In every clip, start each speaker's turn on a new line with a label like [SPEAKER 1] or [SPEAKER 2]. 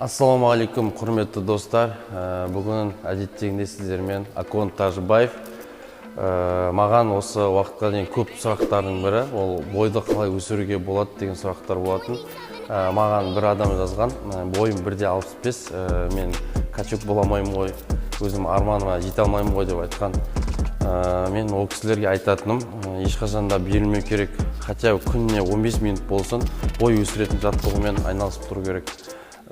[SPEAKER 1] Ассаламу алейкум, құрметті достар. Бүгін әдеттегідей сіздермен Акон Тажыбаев. Маған осы уақытқа дейін көп сұрақтардың бірі, ол бойды қалай өсіруге болады деген сұрақтар болатын. Маған бір адам жазған, бойым 1,65, мен качок бола алмаймын ғой, өзім арманыма жете алмаймын ғой деп айтқан. Мен ол кісілерге айтатыным, ешқашанда берілмеу керек, хотя күніне 15 минут болсын, бой өсіретін жаттығумен айналысып тұру керек.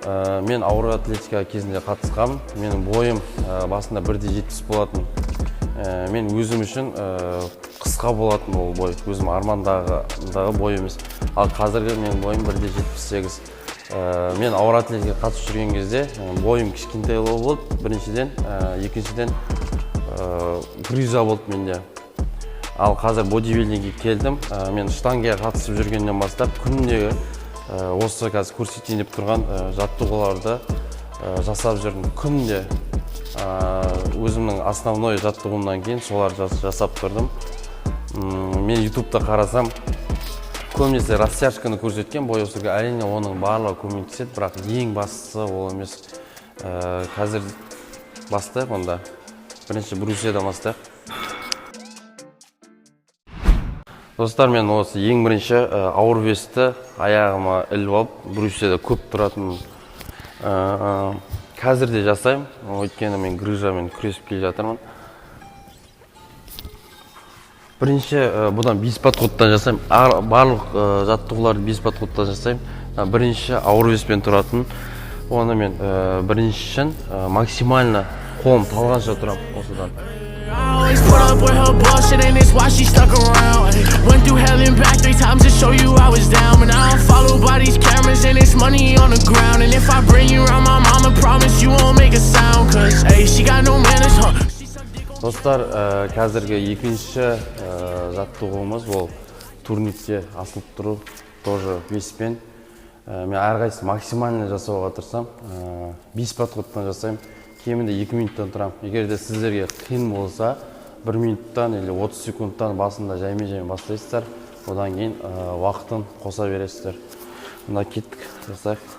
[SPEAKER 1] Мен ауыр атлетика кезінде қатысқам. Менің бойым басында 1,70 болатын. Мен өзім үшін қысқа болатын ол бой. Өзім армандағы бой емес. Ал қазіргі менің бойым 1,78. Мен ауыр атлетика қатысып жүрген кезде бойым кішкентайлау болды. Біріншіден, екіншіден грыжа болды менде. Ал қазір бодибилдингке келдім. Мен штангаға қатысып жүргеннен бастап күнде осы қазір көрсетейін деп тұрған жаттығуларды жасап жүрдім. Күнде өзімнің основной жаттығуымнан кейін соларды жасап тұрдым. Мен ютубта қарасам, көбінесе растяжканы көрсеткен бой өсіруге, әрине оның барлығы көмектеседі, бірақ ең бастысы ол емес. Қазір бастайық онда. Бірінші брусьядан бастайық. Достар, мен осы ең бірінші ауыр весті аяғыма іліп алып, брусьяда көп тұратын қазір де жасаймын, өйткені мен грыжамен күресіп келе жатырмын. Бірінші бұдан 5 подходтан жасаймын, барлық жаттығуларды 5 подходтан жасаймын. Бірінші ауыр веспен тұратын, оны мен біріншісін максимально қолым талғанша тұрамын осыдан.
[SPEAKER 2] Always put up with her bullshit and it's why she stuck around. Went through hell and back 3 times to show you I was down. But now I'm followed by these cameras and it's money on the ground. And if I bring you around, my mama promise you won't make a sound. Cause hey, she got no manners, huh?
[SPEAKER 1] Достар, қазіргі екінші жаттығуымыз ол турникте асылып тұру, тоже веспен. Мен әрқайсысы максимально жасауға тырысам, 5 подходтан жасаймын. Кемінде 2 минуттан тұрам. Егер де сіздерге қиын болса, 1 минуттан или 30 секундтан басында жаймен бастайсыздар. Одан кейін уақытын қоса бересіздер. Онда кеттік, жасайық.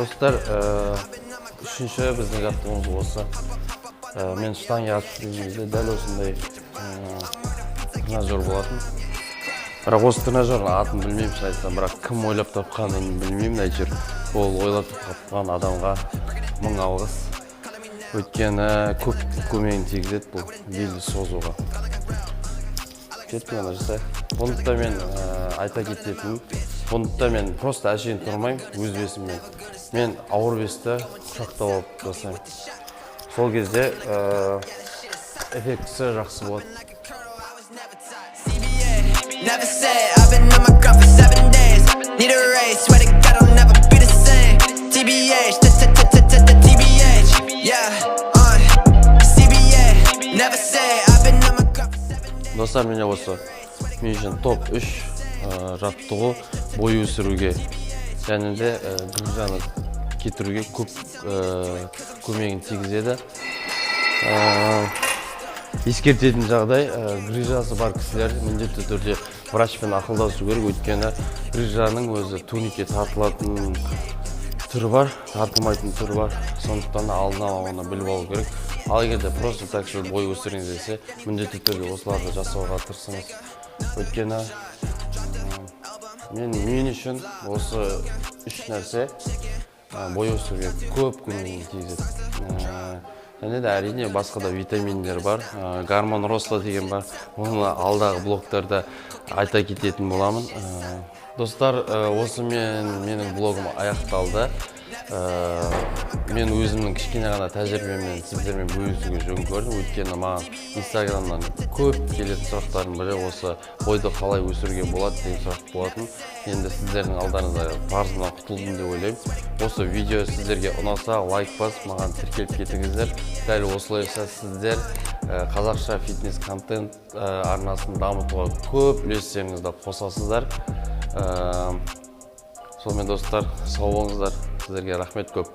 [SPEAKER 1] Достар, үшінші біздің жаттығуымыз осы. Мен штанга атып жүрген кезде дәл осындай тренажер болатын. Бірақ осы тренажердің атын білмеймін, шын бірақ кім ойлап тапқанын білмеймін, әйтеуір. Ол ойлап тапқан адамға 1000 алғыс. Өйткені көп көмегін тигізеді бұл белді созуға. Кеттік, оны жасайық. Бұндықта мен айта кететінім, бұндықта мен просто әшейін тұрмаймын, өз весіммен. Мен ауыр весті құшақтап алып жасаймын. Сол кезде эффектісі жақсы болады. Достар, менде осы мен үшін топ 3 жаттығу бой өсіруге және де грыжаны кетіруге көп көмегін тигізеді. Ескертетін жағдай, грыжасы бар кісілер міндетті түрде врачпен ақылдасу керек, өйткені грыжаның өзі туникке тартылатын түрі бар, тартылмайтын түрі бар. Сондықтан алдын ала оны біліп алу керек. Ал егерде просто так бой өсіріңіз десе, міндетті түрде осыларды жасауға тырысыңыз. Өйткені мен үшін осы 3 нәрсе бой өсіруге көп көмегін тигізеді. Және де әрине басқа да витаминдер бар, гормон роста деген бар. Оны алдағы блогтарда айта кететін боламын. Достар, осы менің блогым аяқталды. Мен өзімнің кішкене ғана тәжірибеммен сіздермен бөлісуге жөн көрдім. Өйткені маған Инстаграмнан көп келетін сұрақтардың бірі осы бойды қалай өсіруге болады деген сұрақ болатын. Енді сіздердің алдарыңызда парызымнан құтылдым деп ойлаймын. Осы видео сіздерге ұнаса, лайк басып, маған тіркеліп кетіңіздер. Дәл осылайша сіздер қазақша фитнес контент арнасын дамытуға көп үлестеріңізді қосасыздар. Сонымен достар, сау болыңыздар. Сіздерге рахмет көп.